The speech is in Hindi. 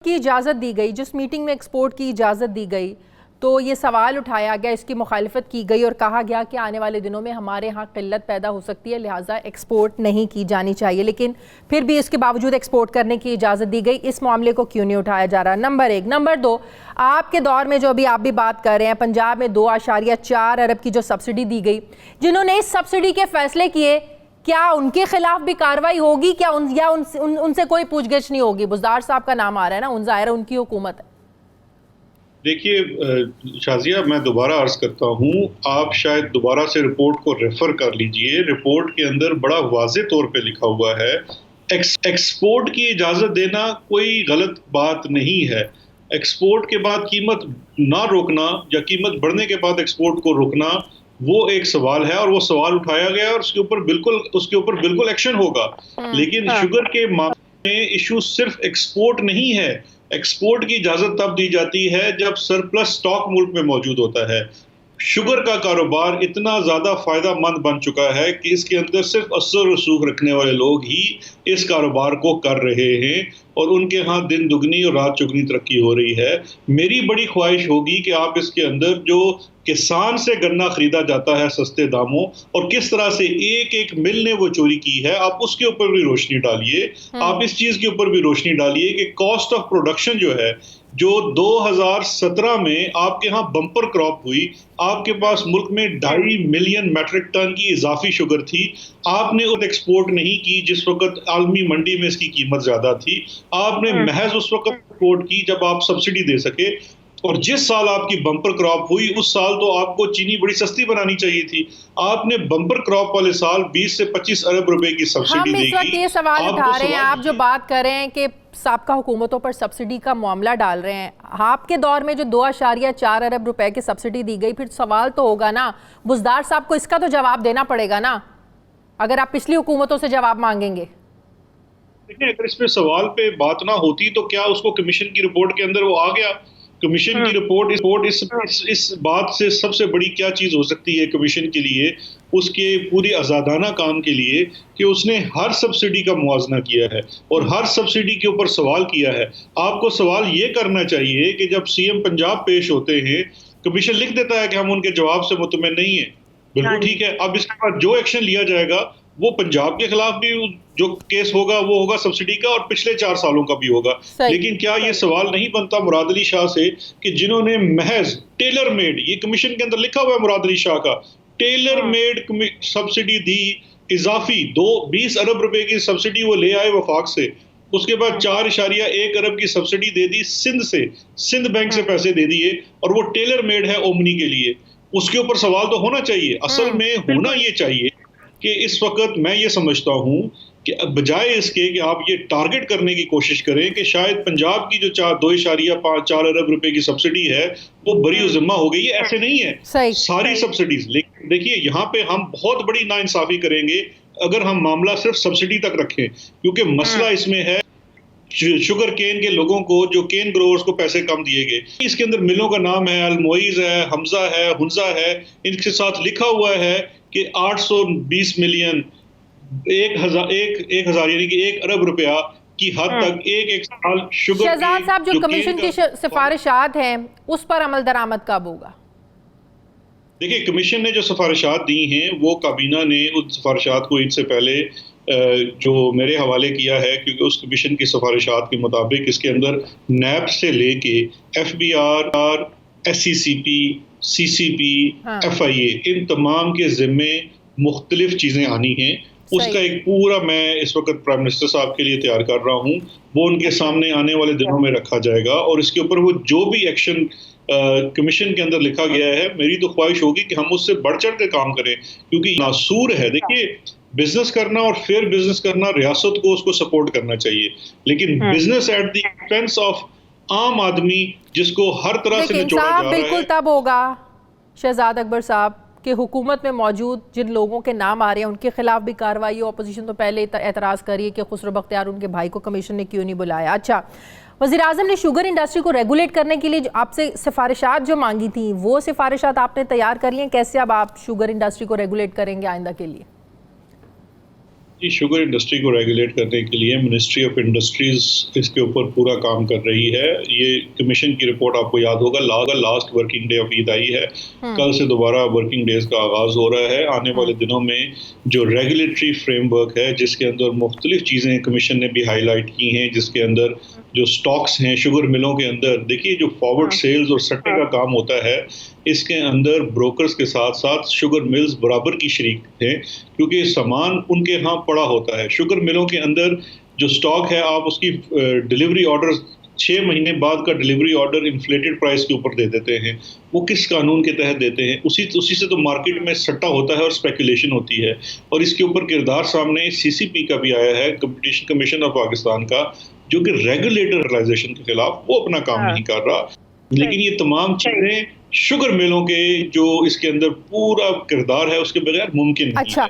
की इजाज़त दी गई, जिस मीटिंग में एक्सपोर्ट की इजाज़त दी गई, तो ये सवाल उठाया गया, इसकी मुखालफत की गई और कहा गया कि आने वाले दिनों में हमारे यहाँ किल्लत पैदा हो सकती है, लिहाजा एक्सपोर्ट नहीं की जानी चाहिए। लेकिन फिर भी इसके बावजूद एक्सपोर्ट करने की इजाज़त दी गई। इस मामले को क्यों नहीं उठाया जा रहा? नंबर एक। नंबर दो, आपके दौर में जो अभी आप भी बात कर रहे हैं, पंजाब में 2.4 अरब की जो सब्सिडी दी गई, जिन्होंने इस सब्सिडी के फैसले किए, क्या उनके खिलाफ भी कार्रवाई होगी? क्या उनसे कोई पूछगिछ नहीं होगी? बुज़दार साहब का नाम आ रहा है ना, उन ज़ाहिर उनकी हुकूमत है। देखिए शाजिया, मैं दोबारा अर्ज करता हूँ, आप शायद दोबारा से रिपोर्ट को रेफर कर लीजिए। रिपोर्ट के अंदर बड़ा वाज़े तौर पे लिखा हुआ है एक्सपोर्ट की इजाज़त देना कोई गलत बात नहीं है। एक्सपोर्ट के बाद कीमत ना रोकना या कीमत बढ़ने के बाद एक्सपोर्ट को रोकना, वो एक सवाल है और वो सवाल उठाया गया और उसके ऊपर बिल्कुल एक्शन होगा। लेकिन शुगर के मामले में इशू सिर्फ एक्सपोर्ट नहीं है। एक्सपोर्ट की इजाजत तब दी जाती है जब सरप्लस स्टॉक मुल्क में मौजूद होता है। शुगर का कारोबार इतना ज्यादा फायदा मंद बन चुका है कि इसके अंदर सिर्फ असर रसूख रखने वाले लोग ही इस कारोबार को कर रहे हैं और उनके यहाँ दिन दुगनी और रात चुगनी तरक्की हो रही है। मेरी बड़ी ख्वाहिश होगी कि आप इसके अंदर जो किसान से गन्ना खरीदा जाता है सस्ते दामों और किस तरह से एक एक मिल ने वो चोरी की है, आप उसके ऊपर भी रोशनी डालिए। आप इस चीज के ऊपर भी रोशनी डालिए कि कॉस्ट ऑफ प्रोडक्शन जो है, जो 2017 में आपके यहाँ बम्पर क्रॉप हुई, आपके पास मुल्क में 2.5 मिलियन मैट्रिक टन की इजाफी शुगर थी, आपने उस एक्सपोर्ट नहीं की जिस वक्त आलमी मंडी में इसकी कीमत ज्यादा थी। आपने महज उस वक्त एक्सपोर्ट की जब आप सब्सिडी दे सके। और जिस साल आपकी बम्पर क्रॉप हुई उस साल तो आपको चीनी बड़ी सस्ती बनानी चाहिए थी। आपने बम्पर क्रॉप वाले साल 20 से 25 अरब रुपए की सब्सिडी देगी। हम इस वक्त ये सवाल उठा रहे हैं, आप जो बात कर रहे हैं कि साबका हुकूमतों पर सब्सिडी का मामला डाल रहे हैं, आपके दौर में जो 2.4 अरब रुपए की सब्सिडी दी गई, फिर सवाल तो होगा ना, बुज़दार साहब को इसका तो जवाब देना पड़ेगा ना, अगर आप पिछली हुकूमतों से जवाब मांगेंगे। देखिए, अगर इस पे सवाल पे बात ना होती तो क्या उसको कमीशन की रिपोर्ट के अंदर वो आ गया? कमीशन की रिपोर्ट इस बात से सबसे बड़ी क्या चीज हो सकती है कमीशन के लिए, उसके पूरी आजादाना काम के लिए, कि उसने हर सब्सिडी का मुआवजा किया है और हर सब्सिडी के ऊपर सवाल किया है। आपको सवाल ये करना चाहिए कि जब सीएम पंजाब पेश होते हैं, कमीशन लिख देता है कि हम उनके जवाब से मुतमिन नहीं है। बिल्कुल ठीक है। अब इसके बाद जो एक्शन लिया जाएगा वो पंजाब के खिलाफ भी जो केस होगा वो होगा सब्सिडी का और पिछले 4 सालों का भी होगा। लेकिन क्या ये सवाल नहीं बनता मुराद अली शाह से कि जिन्होंने महज टेलर मेड, ये कमीशन के अंदर लिखा हुआ है मुराद अली शाह का, टेलर मेड सब्सिडी दी, इजाफी 20 अरब रुपए की सब्सिडी वो ले आए वफाक से, उसके बाद 4.1 अरब की सब्सिडी दे दी सिंध बैंक से पैसे दे दिए और वो टेलर मेड है ओमनी के लिए। उसके ऊपर सवाल तो होना चाहिए। असल में होना ये चाहिए कि इस वक्त मैं ये समझता हूं कि बजाय इसके कि आप ये टारगेट करने की कोशिश करें कि शायद पंजाब की जो 2.4 अरब रुपए की सब्सिडी है वो बरी जिम्मा हो गई है, ऐसे नहीं है। सारी सब्सिडीज, लेकिन देखिए यहाँ पे हम बहुत बड़ी नाइंसाफी करेंगे अगर हम मामला सिर्फ सब्सिडी तक रखें, क्योंकि मसला इसमें है शुगर केन के लोगों को, जो केन ग्रोवर्स को पैसे कम दिए गए। इसके अंदर मिलों का नाम है अलमोइज है, हमजा है, हुंजा है, इनके साथ लिखा हुआ है कि 820 मिलियन 1,000 यानी कि 1 अरब रुपया की हद तक एक साल शुगर। शहजाद साहब, जो कमीशन की सिफारिशात हैं उस पर अमल दरामद कब होगा? देखिए, कमीशन ने जो सिफारिशात दी हैं वो काबीना ने उन सिफारिशात को इनसे पहले जो मेरे हवाले किया है, क्योंकि उस कमीशन की सिफारिशात के मुताबिक इसके अंदर नैब से लेके FBR, SCCP, CCP, FIA, इन तमाम के जिम्मे मुख्तलिफ चीज़ें आनी हैं। उसका एक पूरा मैं इस वक्त प्राइम मिनिस्टर साहब के लिए तैयार कर रहा हूँ, वो उनके सामने आने वाले दिनों में रखा जाएगा और इसके ऊपर वो जो भी एक्शन कमीशन के अंदर लिखा गया है, मेरी तो ख्वाहिश होगी कि हम उससे बढ़ चढ़ के काम करें, क्योंकि नासूर है। देखिए, बिजनेस करना और फेयर बिजनेस करना, रियासत को उसको सपोर्ट करना चाहिए, लेकिन business at the expense of आम आदमी जिसको हर तरह से निचोड़ा जा रहा है। बिल्कुल तब होगा शहजाद अकबर साहब कि हुकूमत में मौजूद जिन लोगों के नाम आ रहे हैं उनके खिलाफ भी कार्रवाई हो। अपोजिशन तो पहले एतराज़ करिए कि खुसरो बख्तियार उनके भाई को कमीशन ने क्यों नहीं बुलाया। अच्छा, वज़ीर आज़म ने शुगर इंडस्ट्री को रेगुलेट करने के लिए आपसे सिफारिशात जो मांगी थी, वो सिफारिशात आपने तैयार कर ली हैं? कैसे अब आप शुगर इंडस्ट्री को रेगुलेट करेंगे आइंदा के लिए? ये शुगर इंडस्ट्री को रेगुलेट करने के लिए मिनिस्ट्री ऑफ इंडस्ट्रीज इसके ऊपर पूरा काम कर रही है। ये कमीशन की रिपोर्ट आपको याद होगा last working day of Eid आई है, कल से दोबारा वर्किंग डेज का आगाज हो रहा है। आने वाले दिनों में जो रेगुलेटरी फ्रेमवर्क है जिसके अंदर मुख्तलिफ चीज़ें कमीशन ने भी हाईलाइट की हैं, जिसके अंदर जो स्टॉक्स हैं शुगर मिलों के अंदर, देखिए जो फॉरवर्ड सेल्स और सट्टे का काम होता है इसके अंदर ब्रोकर्स के साथ साथ शुगर मिल्स बराबर की शरीक हैं, क्योंकि सामान उनके यहाँ पड़ा होता है। शुगर मिलों के अंदर जो स्टॉक है आप उसकी डिलीवरी ऑर्डर 6 महीने बाद का डिलीवरी ऑर्डर इन्फ्लेटेड प्राइस के ऊपर दे देते हैं। वो किस कानून के तहत देते हैं? उसी से तो मार्केट में सट्टा होता है और स्पेकुलेशन होती है। और इसके ऊपर किरदार सामने सीसीपी का भी आया है, कंपटीशन कमीशन ऑफ पाकिस्तान का, जो कि रेगुलेटराइजेशन के खिलाफ वो अपना काम नहीं कर रहा। लेकिन ये तमाम चीजें शुगर मिलों के जो इसके अंदर पूरा किरदार है उसके बगैर मुमकिन नहीं है। अच्छा,